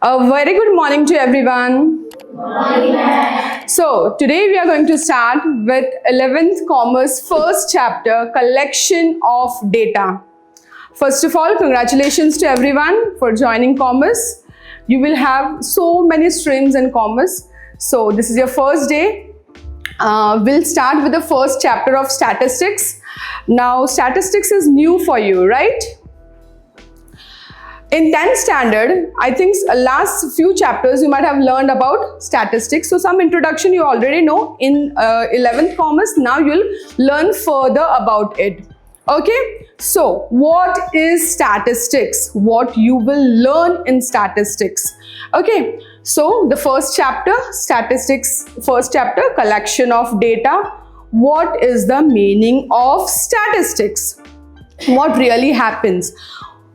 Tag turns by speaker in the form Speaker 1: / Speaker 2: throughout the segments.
Speaker 1: A very good morning to everyone. So today we are going to start with 11th Commerce first chapter, collection of data. First of all, congratulations to everyone for joining commerce. You will have so many streams in commerce. So this is your first day. We'll start with the first chapter of statistics. Now statistics is new for you, right? In 10th standard, I think last few chapters you might have learned about statistics. So some introduction you already know. In 11th Commerce, now you'll learn further about it. Okay, so what is statistics? What you will learn in statistics? Okay, so the first chapter, statistics, first chapter, collection of data. What is the meaning of statistics? What really happens?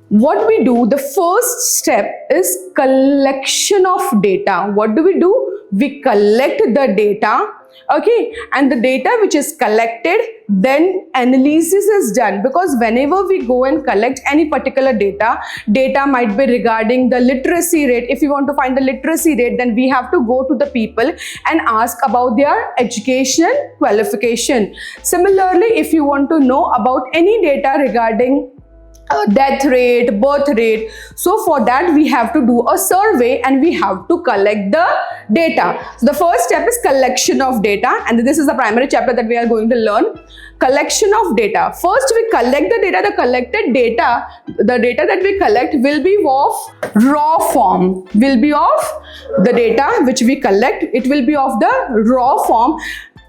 Speaker 1: What we do, the first step is collection of data. What do? We collect the data, okay, and the data which is collected, then analysis is done, because whenever we go and collect any particular data might be regarding the literacy rate. If you want to find the literacy rate, then we have to go to the people and ask about their education qualification. Similarly, if you want to know about any data regarding death rate, birth rate, so for that we have to do a survey and we have to collect the data. So the first step is collection of data, and this is the primary chapter that we are going to learn. Collection of data. First we collect the data. The collected data, the data that we collect will be of raw form, will be of the data which we collect, it will be of the raw form,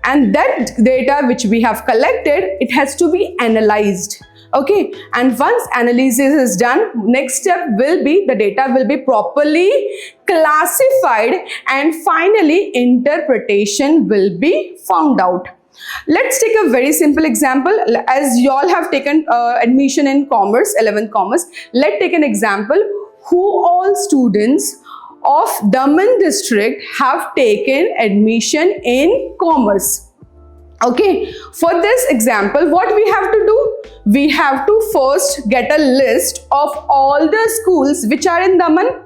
Speaker 1: and that data which we have collected, it has to be analyzed. Okay, and once analysis is done, next step will be the data will be properly classified, and finally interpretation will be found out. Let's take a very simple example. As you all have taken admission in commerce, 11th Commerce, let's take an example. Who all students of Daman district have taken admission in commerce? Okay, for this example, what we have to do? We have to first get a list of all the schools which are in Daman,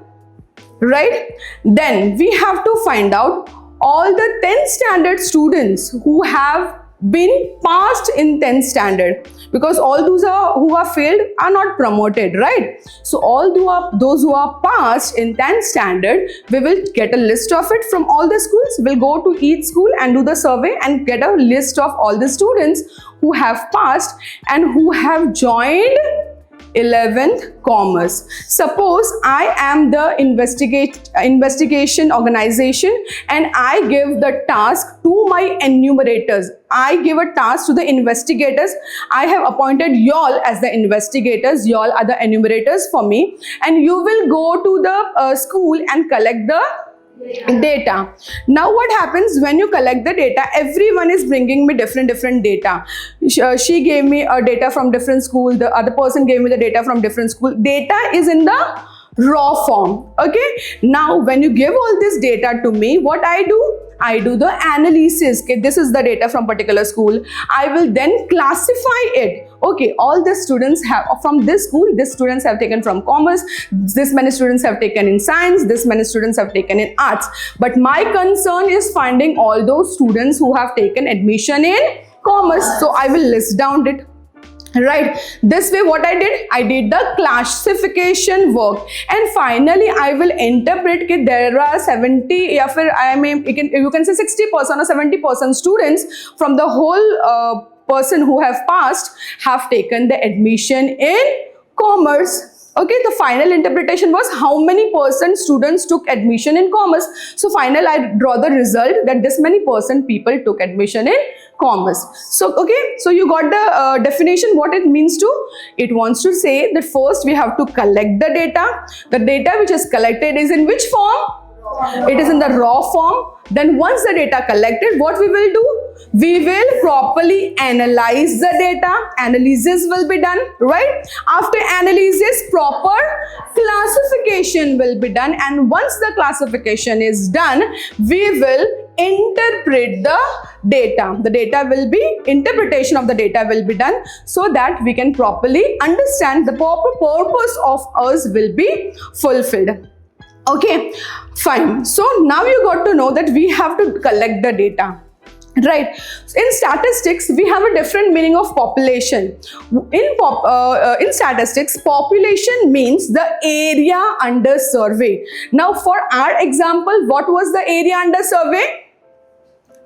Speaker 1: right? Then we have to find out all the 10th standard students who have been passed in 10th standard, because all those who are failed are not promoted, right? So all those who are passed in 10th standard, we will get a list of it from all the schools. We'll go to each school and do the survey and get a list of all the students who have passed and who have joined 11th Commerce. Suppose I am the investigation organization and I give the task to my enumerators. I give a task to the investigators. I have appointed y'all as the investigators. Y'all are the enumerators for me, and you will go to the school and collect the data. Now what happens when you collect the data? Everyone is bringing me different data. She gave me a data from different school, the other person gave me the data from different school. Data is in the raw form. Okay, now when you give all this data to me, what I do? I do the analysis. Okay, this is the data from particular school. I will then classify it. Okay, all the students have from this school, these students have taken from commerce, this many students have taken in science, this many students have taken in arts. But my concern is finding all those students who have taken admission in commerce. So I will list down it. Right, this way what I did the classification work, and finally I will interpret that there are 70 you can say 60% or 70% students from the whole person who have passed have taken the admission in commerce. Okay, the final interpretation was how many percent students took admission in commerce. So final I draw the result that this many percent people took admission in commerce. So okay, so you got the definition what it means to. It wants to say that first we have to collect the data. The data which is collected is in which form? It is in the raw form. Then once the data collected, what we will do? We will properly analyze the data. Analysis will be done, right? After analysis, proper classification will be done, and once the classification is done, we will interpret the data. The data will be, interpretation of the data will be done so that we can properly understand the proper purpose of us will be fulfilled. Okay, fine. So now you got to know that we have to collect the data. Right. In statistics, we have a different meaning of population. In statistics, population means the area under survey. Now, for our example, what was the area under survey?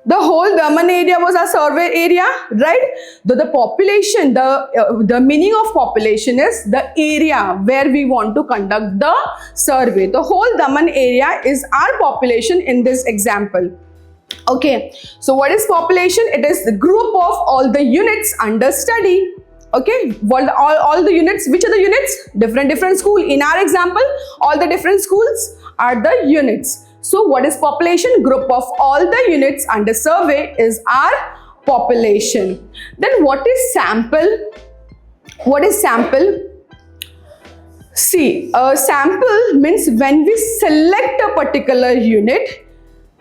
Speaker 1: The whole Daman area was our survey area, right? The population, the meaning of population is the area where we want to conduct the survey. The whole Daman area is our population in this example. Okay, so what is population? It is the group of all the units under study. Okay, all the units. Which are the units? Different school. In our example, all the different schools are the units. So what is population? Group of all the units under survey is our population. Then what is sample? What is sample? See, a sample means when we select a particular unit,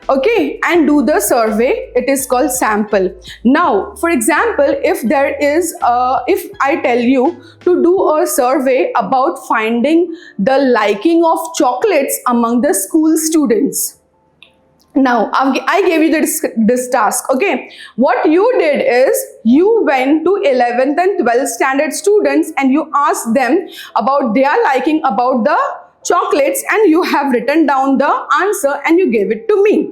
Speaker 1: okay, and do the survey, it is called sample. Now, for example, if I tell you to do a survey about finding the liking of chocolates among the school students. Now, I gave you this task, okay. What you did is, you went to 11th and 12th standard students and you asked them about their liking about the chocolates, and you have written down the answer and you gave it to me.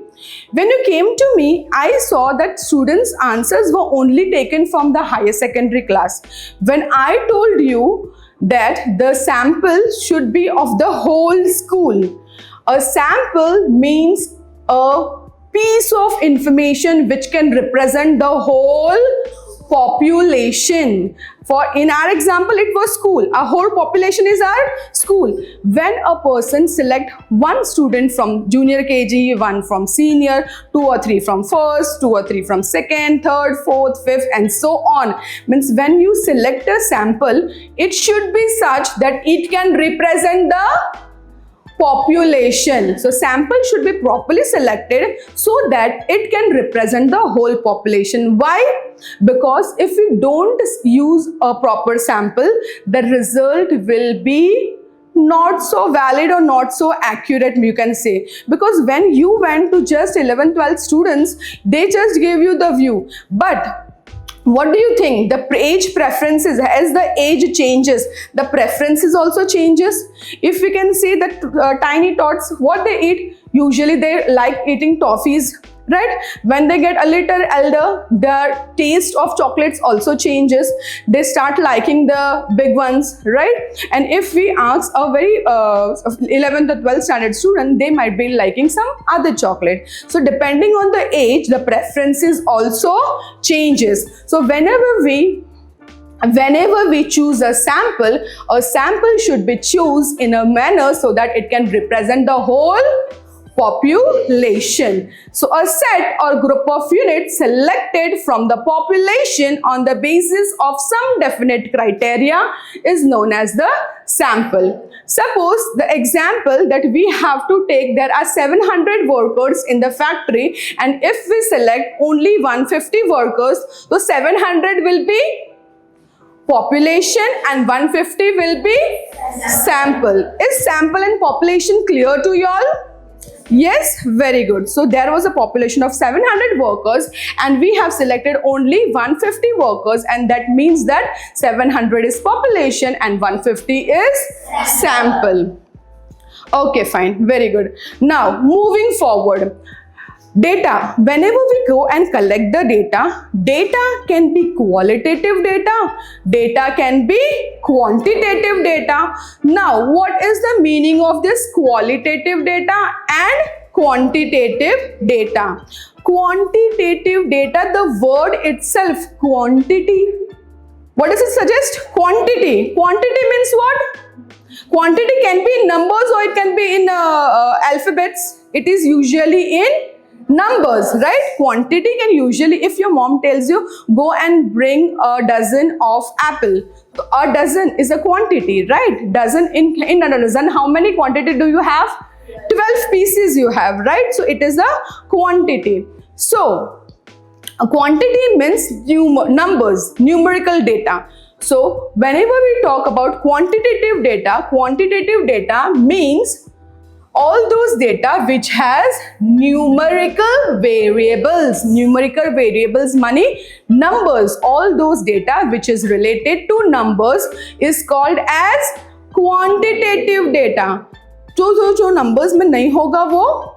Speaker 1: When you came to me, I saw that students' answers were only taken from the higher secondary class. When I told you that the sample should be of the whole school, a sample means a piece of information which can represent the whole population. For in our example, it was school. Our whole population is our school. When a person select one student from junior KG, one from senior, 2 or 3 from first, 2 or 3 from second, third, fourth, fifth, and so on. Means when you select a sample, it should be such that it can represent the population. So sample should be properly selected so that it can represent the whole population. Why? Because if we don't use a proper sample, the result will be not so valid or not so accurate, you can say. Because when you went to just 11th, 12th students, they just gave you the view. But what do you think? The age preferences, as the age changes, the preferences also changes. If we can see that tiny tots, what they eat, usually they like eating toffees, right? When they get a little elder, their taste of chocolates also changes. They start liking the big ones, right? And if we ask a very 11th or 12th standard student, they might be liking some other chocolate. So depending on the age, the preferences also changes. So whenever we choose a sample should be chosen in a manner so that it can represent the whole population. So a set or group of units selected from the population on the basis of some definite criteria is known as the sample. Suppose the example that we have to take, there are 700 workers in the factory, and if we select only 150 workers, so 700 will be population and 150 will be sample. Is sample and population clear to you all? Yes, very good. So there was a population of 700 workers and we have selected only 150 workers, and that means that 700 is population and 150 is sample. Okay, fine. Very good. Now, moving forward. Data. Whenever we go and collect the data can be qualitative data can be quantitative data. Now, what is the meaning of this qualitative data and quantitative data? Quantitative data, the word itself, quantity. What does it suggest? Quantity. Quantity means what? Quantity can be in numbers or it can be in alphabets. It is usually in numbers, right? Quantity can usually, if your mom tells you, go and bring a dozen of apple. So a dozen is a quantity, right? Dozen in a dozen, how many quantity do you have? 12 pieces you have, right? So it is a quantity. So a quantity means numbers, numerical data. So whenever we talk about quantitative data means All those data which has numerical variables. Numerical variables money numbers. All those data which is related to numbers is called as quantitative data. जो numbers में नहीं होगा वो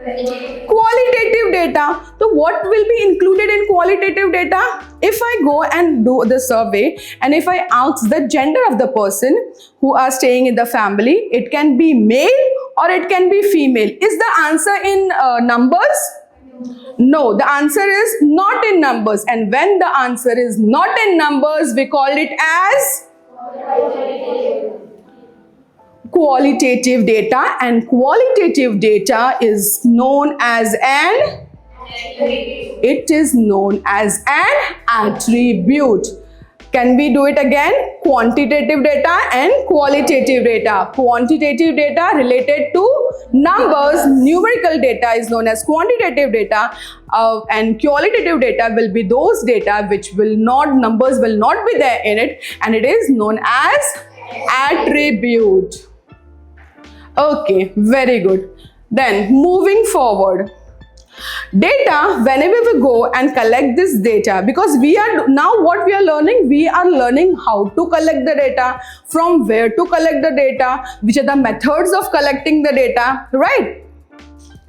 Speaker 1: qualitative data. So what will be included in qualitative data? If I go and do the survey and if I ask the gender of the person who are staying in the family, it can be male or it can be female. Is the answer in numbers? No, the answer is not in numbers. And when the answer is not in numbers, we call it as qualitative data, and qualitative data is known as an attribute. Can we do it again? Quantitative data and qualitative data. Quantitative data related to numbers, numerical data is known as quantitative data, and qualitative data will be those data which will not, numbers will not be there in it, and it is known as attribute. Okay, very good. Then moving forward, data, whenever we go and collect this data, because we are now what we are learning how to collect the data, from where to collect the data, which are the methods of collecting the data, right?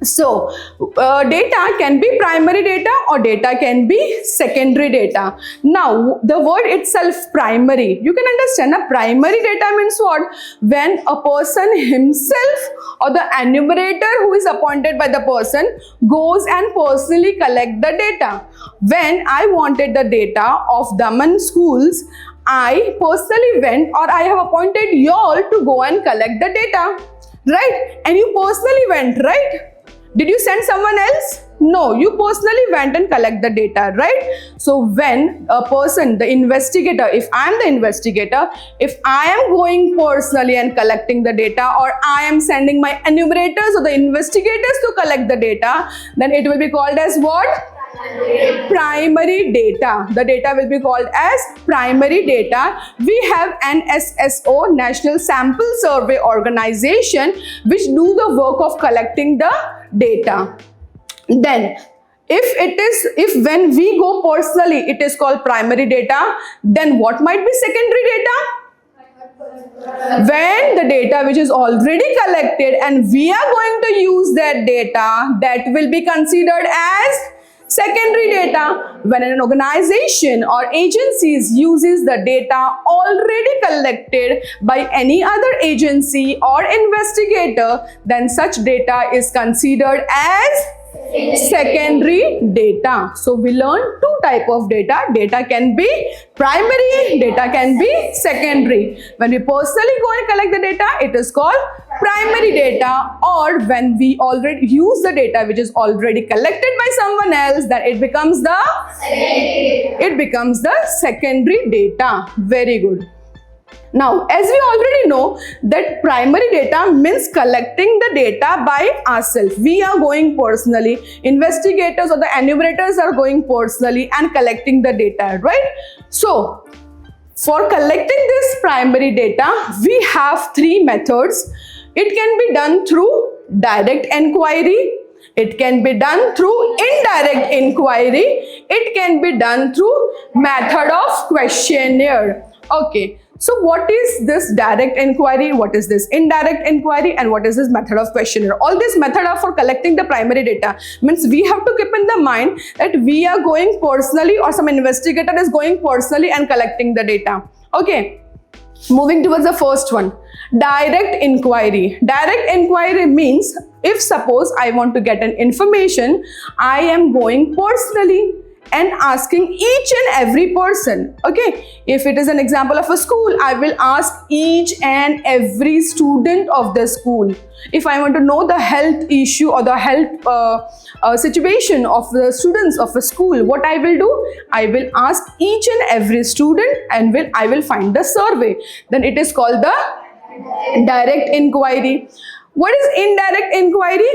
Speaker 1: So data can be primary data or data can be secondary data. Now the word itself, primary, you can understand a primary data means what? When a person himself or the enumerator who is appointed by the person goes and personally collect the data. When I wanted the data of Daman schools, I personally went, or I have appointed you all to go and collect the data, right? And you personally went, right? Did you send someone else? No, you personally went and collect the data, right? So when a person, the investigator, if I am the investigator, if I am going personally and collecting the data, or I am sending my enumerators or the investigators to collect the data, then it will be called as what? Primary data. The data will be called as primary data. We have NSSO, National Sample Survey Organization, which do the work of collecting the data. Then if when we go personally, it is called primary data, then what might be secondary data? When the data which is already collected and we are going to use that data, that will be considered as secondary data. When an organization or agencies uses the data already collected by any other agency or investigator, then such data is considered as secondary data. So we learn two types of data. Data can be primary, data can be secondary. When we personally go and collect the data, it is called primary data, or when we already use the data which is already collected by someone else, then it becomes the secondary data. Very good. Now, as we already know that primary data means collecting the data by ourselves. We are going personally, investigators or the enumerators are going personally and collecting the data, right? So, for collecting this primary data, we have three methods. It can be done through direct inquiry. It can be done through indirect inquiry. It can be done through method of questionnaire. Okay. So what is this direct inquiry, what is this indirect inquiry, and what is this method of questionnaire? All these methods are for collecting the primary data. Means we have to keep in the mind that we are going personally or some investigator is going personally and collecting the data. Okay. Moving towards the first one, direct inquiry. Direct inquiry means if suppose I want to get an information, I am going personally and asking each and every person. Okay, if it is an example of a school, I will ask each and every student of the school. If I want to know the health issue or the health situation of the students of a school, what I will do? I will ask each and every student and I will find the survey. Then it is called the direct inquiry. What is indirect inquiry?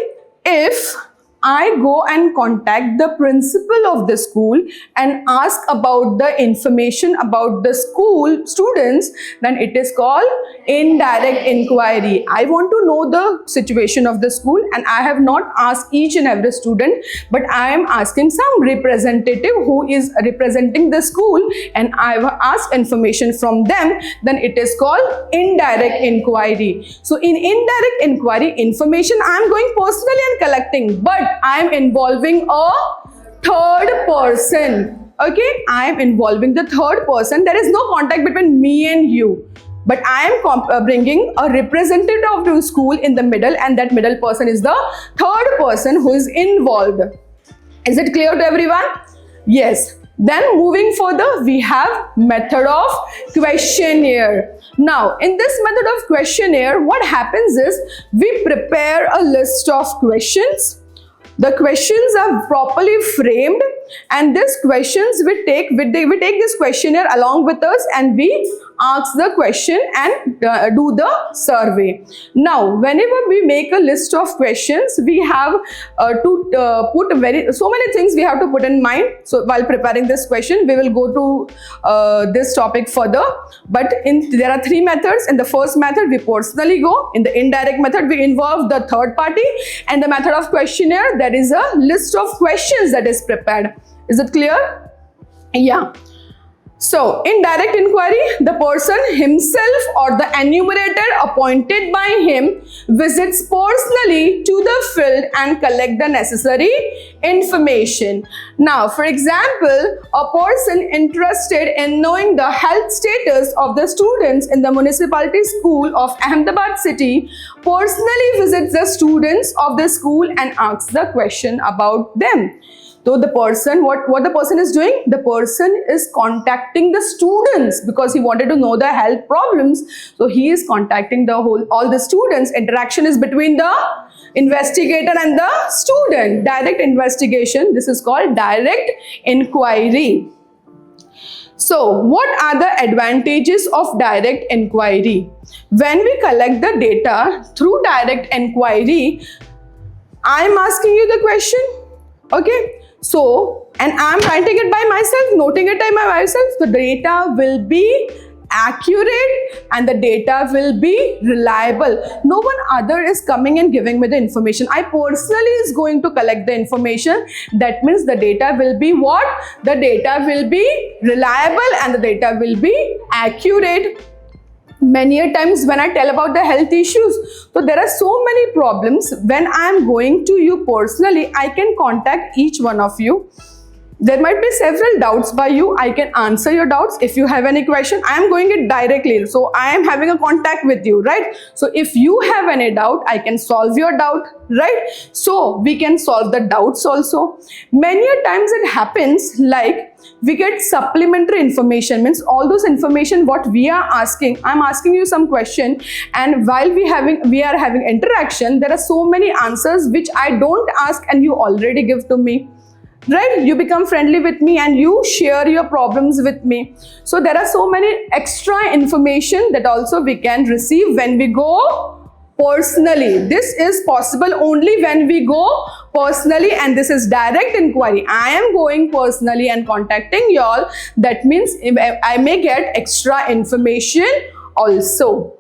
Speaker 1: If I go and contact the principal of the school and ask about the information about the school students, then it is called indirect inquiry. I want to know the situation of the school and I have not asked each and every student, but I am asking some representative who is representing the school and I have asked information from them, then it is called indirect inquiry. So in indirect inquiry, information I am going personally and collecting, but I am involving a third person. Okay, I am involving the third person. There is no contact between me and you, but I am bringing a representative of the school in the middle, and that middle person is the third person who is involved. Is it clear to everyone? Yes. Then moving further, we have method of questionnaire. Now, in this method of questionnaire, what happens is we prepare a list of questions. The questions are properly framed, and these questions we take this questionnaire along with us, and we ask the question and do the survey. Now, whenever we make a list of questions, we have to put so many things we have to put in mind. So while preparing this question, we will go to this topic further. But there are three methods. In the first method, we personally go. In the indirect method, we involve the third party. And the method of questionnaire, there is a list of questions that is prepared. Is it clear? Yeah. So, in direct inquiry, the person himself or the enumerator appointed by him visits personally to the field and collect the necessary information. Now, for example, a person interested in knowing the health status of the students in the municipality school of Ahmedabad city personally visits the students of the school and asks the question about them. So the person, what the person is doing? The person is contacting the students because he wanted to know the health problems. So he is contacting all the students. Interaction is between the investigator and the student. Direct investigation. This is called direct inquiry. So what are the advantages of direct inquiry? When we collect the data through direct inquiry, I am asking you the question. Okay. So, and I'm writing it by myself, noting it by myself. The data will be accurate and the data will be reliable. No one other is coming and giving me the information. I personally is going to collect the information. That means the data will be what? The data will be reliable and the data will be accurate. Many a times when I tell about the health issues, so there are so many problems. When I am going to you personally, I can contact each one of you. There might be several doubts by you. I can answer your doubts. If you have any question, I am going it directly. So I am having a contact with you, right? So if you have any doubt, I can solve your doubt, right? So we can solve the doubts also. Many a times it happens like we get supplementary information, means all those information what we are asking. I'm asking you some question, and while we are having interaction, there are so many answers which I don't ask and you already give to me. Right? You become friendly with me and you share your problems with me. So there are so many extra information that also we can receive when we go personally. This is possible only when we go personally, and this is direct inquiry. I am going personally and contacting y'all. That means I may get extra information also.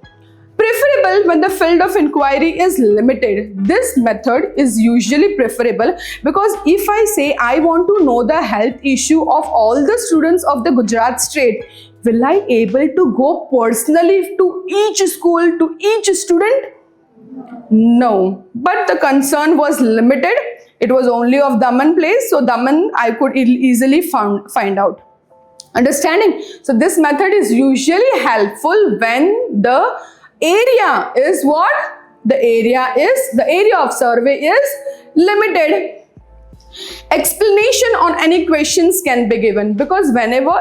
Speaker 1: Preferable when the field of inquiry is limited. This method is usually preferable because if I say I want to know the health issue of all the students of the Gujarat state, will I able to go personally to each school, to each student? No. But the concern was limited. It was only of Daman place. So Daman I could easily find out. Understanding? So this method is usually helpful when the area is what? The area of survey is limited. Explanation on any questions can be given because whenever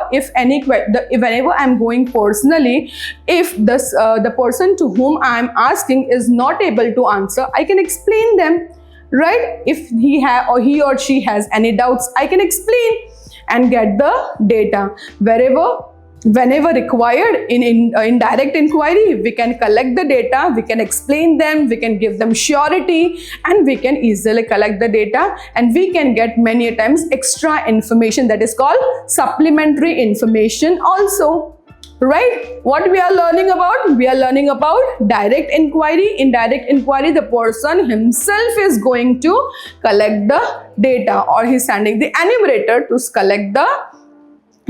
Speaker 1: I'm going personally, if the person to whom I am asking is not able to answer, I can explain them, right? If he or she has any doubts, I can explain and get the data. Wherever Whenever required in direct inquiry, we can collect the data, we can explain them, we can give them surety, and we can easily collect the data, and we can get many times extra information, that is called supplementary information also. Right? What we are learning about? We are learning about direct inquiry. In direct inquiry, the person himself is going to collect the data, or he's sending the enumerator to collect the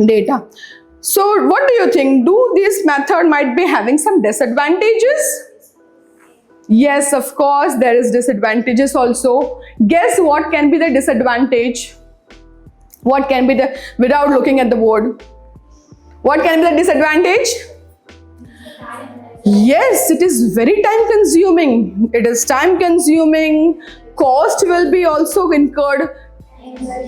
Speaker 1: data. So what do you think? Do this method might be having some disadvantages? Yes, of course, there is disadvantages also. Guess what can be the disadvantage? What can be the, without looking at the board, what can be the disadvantage? Yes, it is very time consuming. It is time consuming. Cost will be also incurred.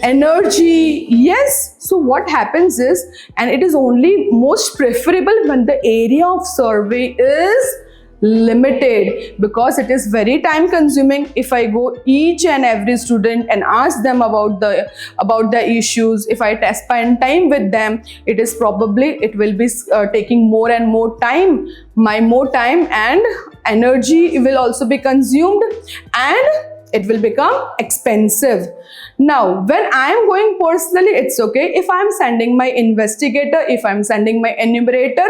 Speaker 1: Energy, yes. So what happens is, and it is only most preferable when the area of survey is limited, because it is very time consuming. If I go each and every student and ask them about the issues, if I spend time with them, it will be taking more and more time. More time and energy will also be consumed, and it will become expensive. Now, when I am going personally, it's okay. If I am sending my investigator, if I am sending my enumerator,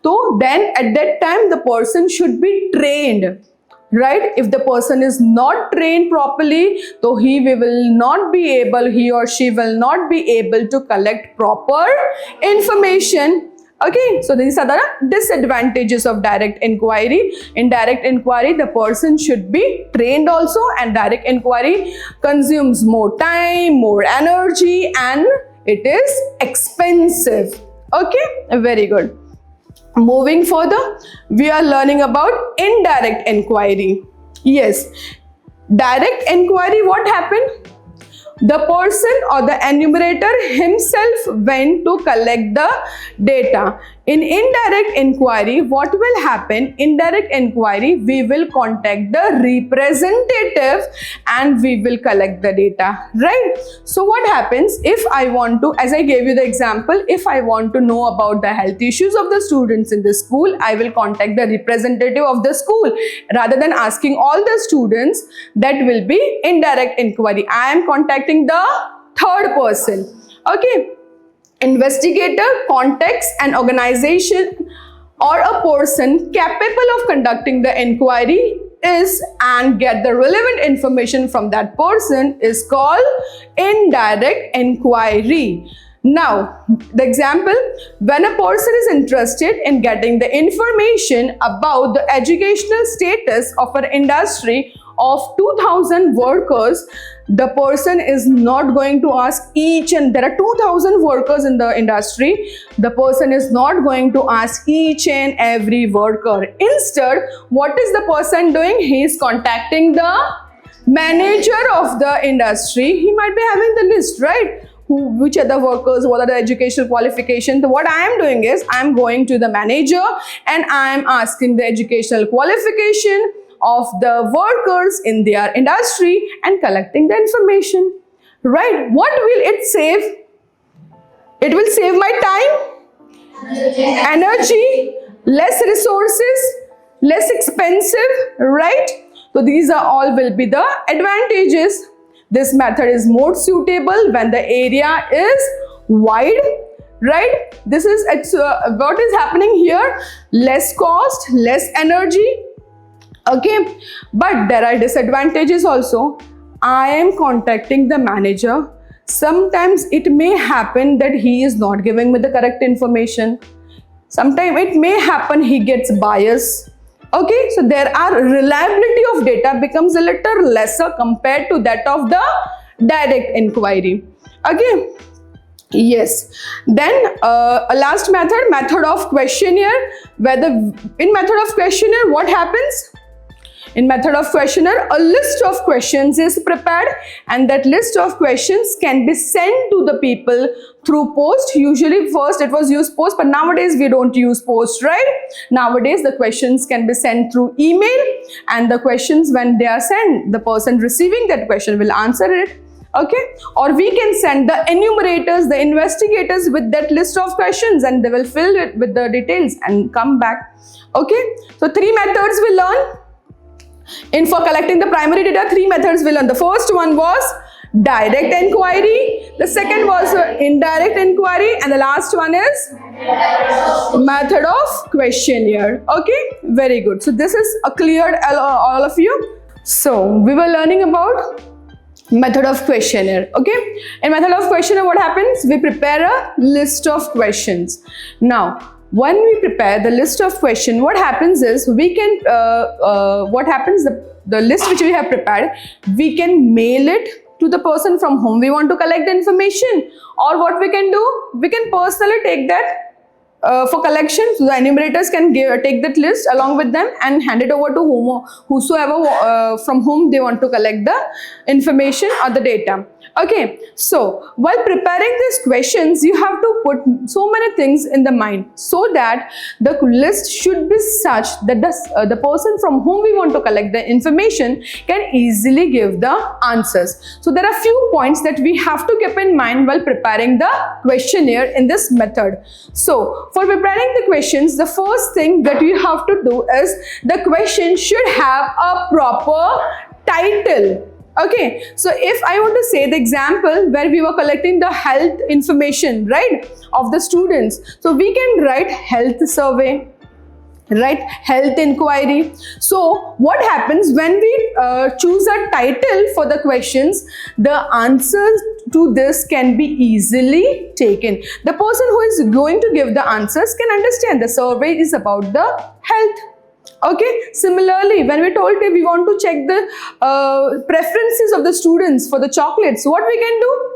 Speaker 1: so then at that time the person should be trained. Right? If the person is not trained properly, so he or she will not be able to collect proper information. Okay, so these are the disadvantages of direct inquiry. In direct inquiry, the person should be trained also, and direct inquiry consumes more time, more energy, and it is expensive. Okay, very good. Moving further, we are learning about indirect inquiry. Yes, direct inquiry, what happened? The person or the enumerator himself went to collect the data. In indirect inquiry, what will happen? Indirect inquiry, we will contact the representative and we will collect the data, right? So what happens if I want to, as I gave you the example, if I want to know about the health issues of the students in the school, I will contact the representative of the school. Rather than asking all the students, that will be indirect inquiry. I am contacting the third person. Okay. Investigator contacts an organization or a person capable of conducting the inquiry and get the relevant information from that person is called indirect inquiry. Now, the example, when a person is interested in getting the information about the educational status of an industry of 2,000 workers, the person is not going to ask there are 2,000 workers in the industry. The person is not going to ask each and every worker. Instead, what is the person doing? He is contacting the manager of the industry. He might be having the list, right? Which are the workers, what are the educational qualifications. So what I am doing is, I am going to the manager and I am asking the educational qualification of the workers in their industry and collecting the information. Right? What will it save? It will save my time, energy, less resources, less expensive, right? So these are all will be the advantages. This method is more suitable when the area is wide, right? This is what is happening here. Less cost, less energy. Okay, but there are disadvantages also. I am contacting the manager. Sometimes it may happen that he is not giving me the correct information. Sometimes it may happen he gets bias. Okay, so there are reliability of data becomes a little lesser compared to that of the direct inquiry. Okay. Yes. Then a last method of questionnaire. In method of questionnaire, what happens? In method of questionnaire, a list of questions is prepared and that list of questions can be sent to the people through post. Usually first it was used post, but nowadays we don't use post, right? Nowadays the questions can be sent through email, and the questions, when they are sent, the person receiving that question will answer it. Okay, or we can send the enumerators, the investigators with that list of questions, and they will fill it with the details and come back. Okay, so 3 methods we learn. In for collecting the primary data, 3 methods we learn. The first one was direct inquiry, the second was indirect inquiry, and the last one is method of questionnaire. Okay, very good. So this is cleared all of you. So we were learning about method of questionnaire. Okay, in method of questionnaire, what happens? We prepare a list of questions. Now when we prepare the list of questions, what happens is we can the list which we have prepared, we can mail it to the person from whom we want to collect the information, or what we can do, we can personally take that for collection. So the enumerators can take that list along with them and hand it over to whosoever from whom they want to collect the information or the data. Okay, so while preparing these questions, you have to put so many things in the mind so that the list should be such that the person from whom we want to collect the information can easily give the answers. So there are few points that we have to keep in mind while preparing the questionnaire in this method. So for preparing the questions, the first thing that you have to do is the question should have a proper title. Okay, so if I want to say the example where we were collecting the health information, right, of the students, so we can write health survey, right, health inquiry. So what happens when we choose a title for the questions, the answers to this can be easily taken. The person who is going to give the answers can understand the survey is about the health. Okay, similarly, when we told you we want to check the preferences of the students for the chocolates, what we can do?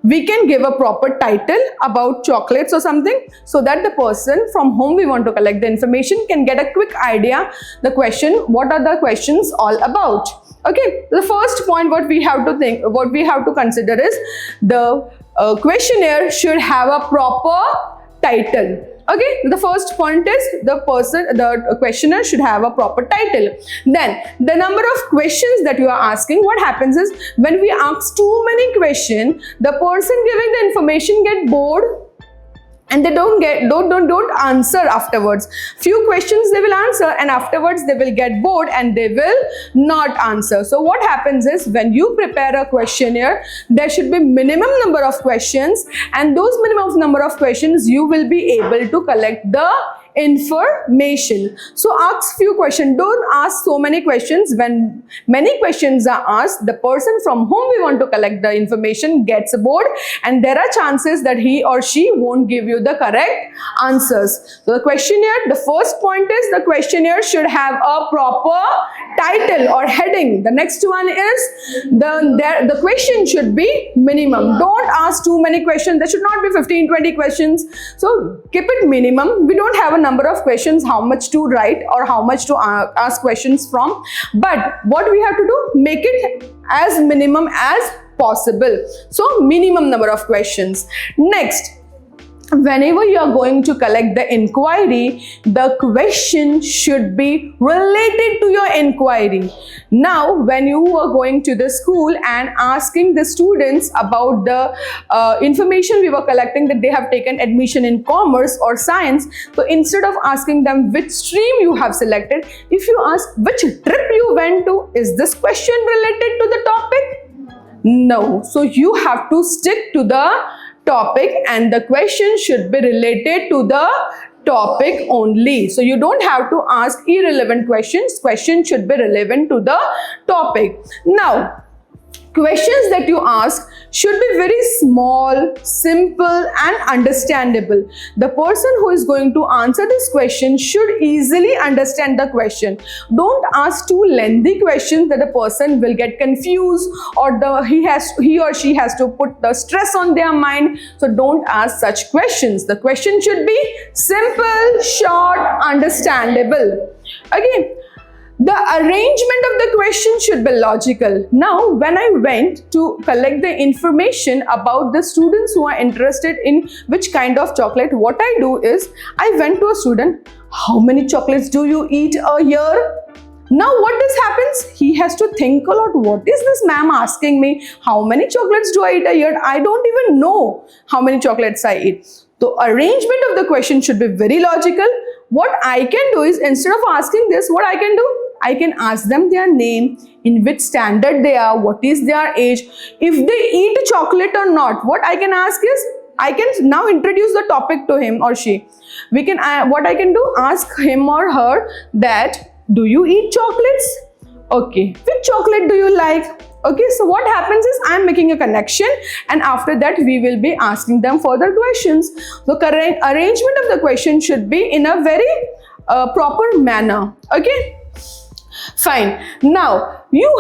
Speaker 1: We can give a proper title about chocolates or something so that the person from whom we want to collect the information can get a quick idea the question, what are the questions all about. Okay, the first point what we have to consider is the questionnaire should have a proper title. Okay, the first point is the questioner should have a proper title. Then the number of questions that you are asking, what happens is when we ask too many questions, the person giving the information get bored and they don't answer afterwards. Few questions they will answer and afterwards they will get bored and they will not answer. So what happens is when you prepare a questionnaire, there should be minimum number of questions, and those minimum number of questions you will be able to collect the information. So ask few questions, don't ask so many questions. When many questions are asked, the person from whom we want to collect the information gets bored and there are chances that he or she won't give you the correct answers. So the questionnaire, the first point is the questionnaire should have a proper title or heading. The next one is the question should be minimum. Don't ask too many questions. There should not be 15-20 questions. So keep it minimum. We don't have a number of questions how much to write or how much to ask questions from, but what we have to do, make it as minimum as possible. So minimum number of questions. Next, whenever you are going to collect the inquiry, the question should be related to your inquiry. Now, when you are going to the school and asking the students about the information we were collecting that they have taken admission in commerce or science, so instead of asking them which stream you have selected, if you ask which trip you went to, is this question related to the topic? No. So you have to stick to the topic and the question should be related to the topic only. So you don't have to ask irrelevant questions. Question should be relevant to the topic. Now, questions that you ask should be very small, simple and understandable. The person who is going to answer this question should easily understand the question. Don't ask too lengthy questions that the person will get confused or he or she has to put the stress on their mind. So don't ask such questions. The question should be simple, short, understandable. Okay. The arrangement of the question should be logical. Now, when I went to collect the information about the students who are interested in which kind of chocolate, what I do is, I went to a student, how many chocolates do you eat a year? Now what this happens? He has to think a lot. What is this ma'am asking me? How many chocolates do I eat a year? I don't even know how many chocolates I eat. The arrangement of the question should be very logical. What I can do is, instead of asking this, what I can do? I can ask them their name, in which standard they are, what is their age, if they eat chocolate or not. What I can ask is, I can now introduce the topic to him or she. What I can do, ask him or her that, do you eat chocolates? Okay, which chocolate do you like? Okay, so what happens is, I am making a connection, and after that we will be asking them further questions. The correct arrangement of the question should be in a very proper manner. Okay, fine. Now you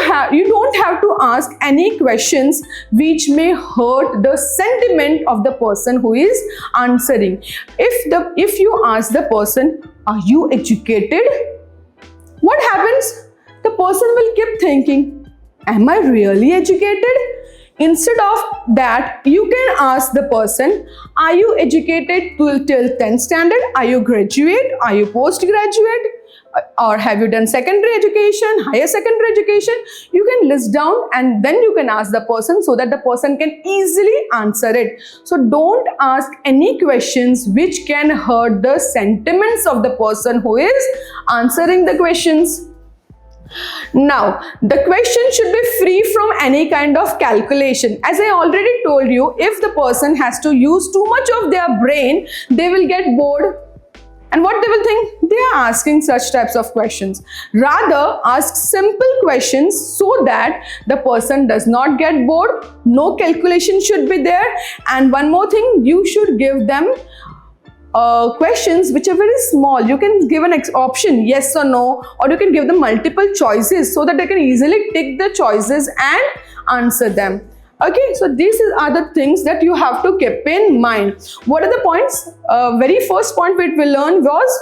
Speaker 1: don't have to ask any questions which may hurt the sentiment of the person who is answering. If you ask the person, are you educated? What happens? The person will keep thinking, am I really educated? Instead of that, you can ask the person, are you educated till 10th standard? Are you graduate? Are you postgraduate? Or have you done secondary education, higher secondary education? You can list down, and then you can ask the person so that the person can easily answer it. So don't ask any questions which can hurt the sentiments of the person who is answering the questions. Now, the question should be free from any kind of calculation. As I already told you, if the person has to use too much of their brain, they will get bored. And what they will think? They are asking such types of questions. Rather, ask simple questions so that the person does not get bored. No calculation should be there. And one more thing, you should give them questions which are very small. You can give an option, yes or no, or you can give them multiple choices so that they can easily tick the choices and answer them. Okay, so these are the things that you have to keep in mind. What are the points? Very first point which we learned was,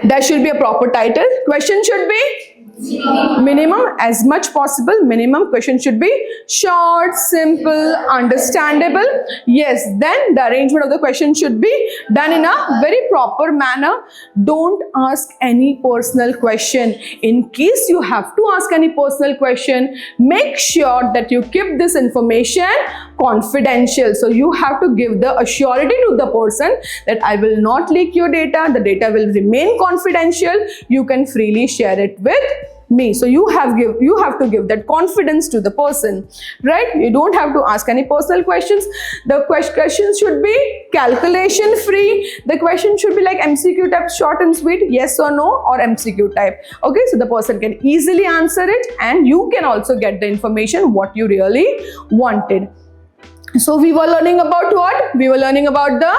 Speaker 1: there should be a proper title. Question should be minimum, as much possible. Minimum question should be short, simple, understandable. Yes, then the arrangement of the question should be done in a very proper manner. Don't ask any personal question. In case you have to ask any personal question, make sure that you keep this information confidential. So you have to give the assurity to the person that I will not leak your data. The data will remain confidential. You can freely share it with me. So you have to give that confidence to the person, right? You don't have to ask any personal questions. The questions should be calculation free. The question should be like MCQ type, short and sweet, yes or no, or MCQ type. Okay, so the person can easily answer it, and you can also get the information what you really wanted. So we were learning about what? We were learning about the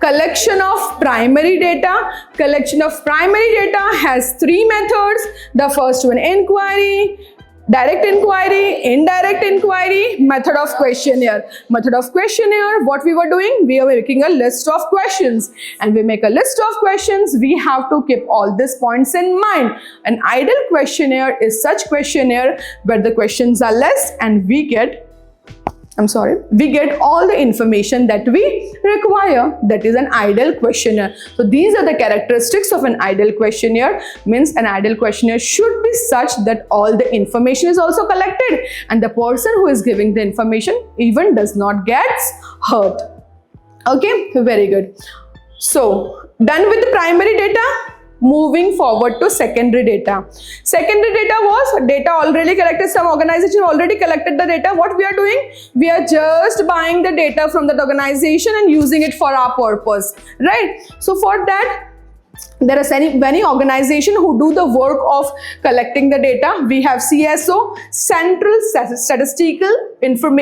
Speaker 1: collection of primary data. Collection of primary data has three methods. The first one, inquiry, direct inquiry, indirect inquiry, method of questionnaire. Method of questionnaire, what we were doing? We are making a list of questions. And we make a list of questions. We have to keep all these points in mind. An ideal questionnaire is such questionnaire where the questions are less and we get all the information that we require. That is an ideal questionnaire. So these are the characteristics of an ideal questionnaire. Means an ideal questionnaire should be such that all the information is also collected and the person who is giving the information even does not get hurt. Okay, very good. So done with the primary data. Moving forward to secondary data. Secondary data was data already collected. Some organization already collected the data. What we are doing? We are just buying the data from that organization and using it for our purpose, right? So for that, there are many organizations who do the work of collecting the data. We have CSO, Central Statistical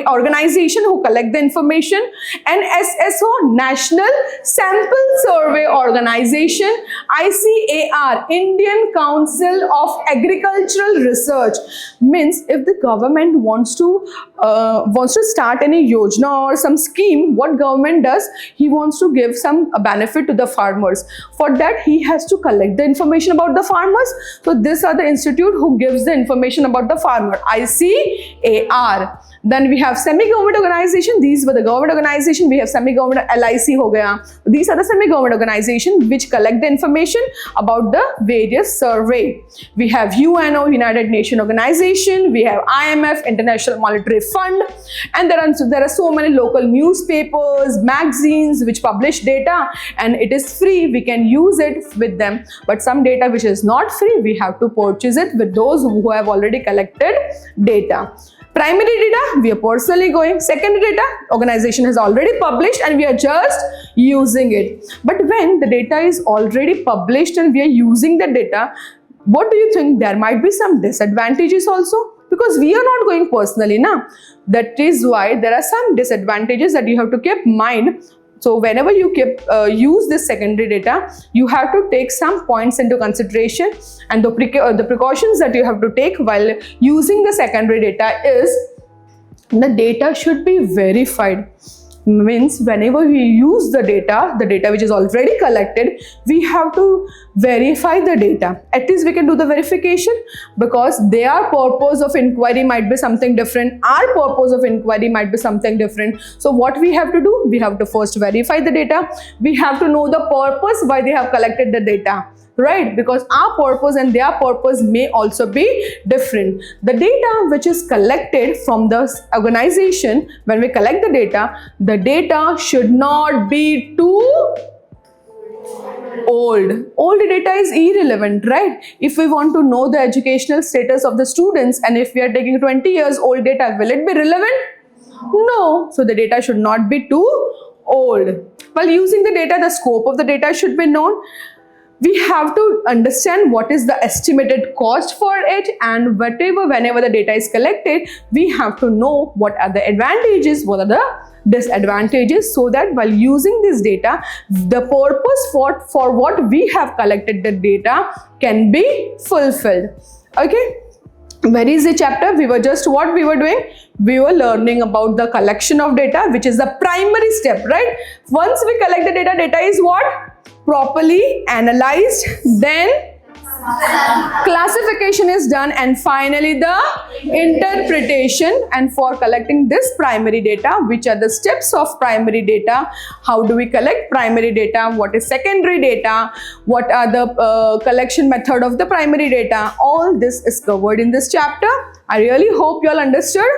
Speaker 1: Organization, who collect the information, and SSO, National Sample Survey Organization, ICAR, Indian Council of Agricultural Research. Means if the government wants to start any yojana or some scheme, what government does? He wants to give some benefit to the farmers. For that, he has to collect the information about the farmers? So these are the institute who gives the information about the farmer, ICAR. Then we have semi-government organization. These were the government organization. We have semi-government, LIC ho gaya. These are the semi-government organization which collect the information about the various survey. We have UNO, United Nations Organization. We have IMF, International Monetary Fund. And there are so many local newspapers, magazines which publish data, and it is free. We can use it with them. But some data which is not free, we have to purchase it with those who have already collected data. Primary data, we are personally going. Secondary data, organization has already published and we are just using it. But when the data is already published and we are using the data, what do you think? There might be some disadvantages also, because we are not going personally now. That is why there are some disadvantages that you have to keep in mind. So whenever you use this secondary data, you have to take some points into consideration, and the precautions that you have to take while using the secondary data is the data should be verified. Means whenever we use the data which is already collected, we have to verify the data. At least we can do the verification, because their purpose of inquiry might be something different. Our purpose of inquiry might be something different. So what we have to do? We have to first verify the data. We have to know the purpose why they have collected the data. Right, because our purpose and their purpose may also be different. The data which is collected from the organization, when we collect the data should not be too old. Old data is irrelevant, right? If we want to know the educational status of the students, and if we are taking 20 years old data, will it be relevant? No. So the data should not be too old. While using the data, the scope of the data should be known. We have to understand what is the estimated cost for it, and whenever the data is collected, we have to know what are the advantages, what are the disadvantages, so that while using this data, the purpose for what we have collected the data can be fulfilled. Okay. Very easy chapter. We were just what we were doing? We were learning about the collection of data, which is the primary step, right? Once we collect the data is what? Properly analyzed, then classification is done, and finally the interpretation. And for collecting this primary data, which are the steps of primary data? How do we collect primary data? What is secondary data? What are the collection method of the primary data? All this is covered in this chapter. I really hope you all understood.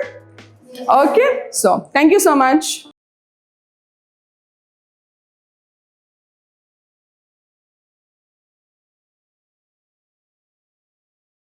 Speaker 1: Okay, so thank you so much.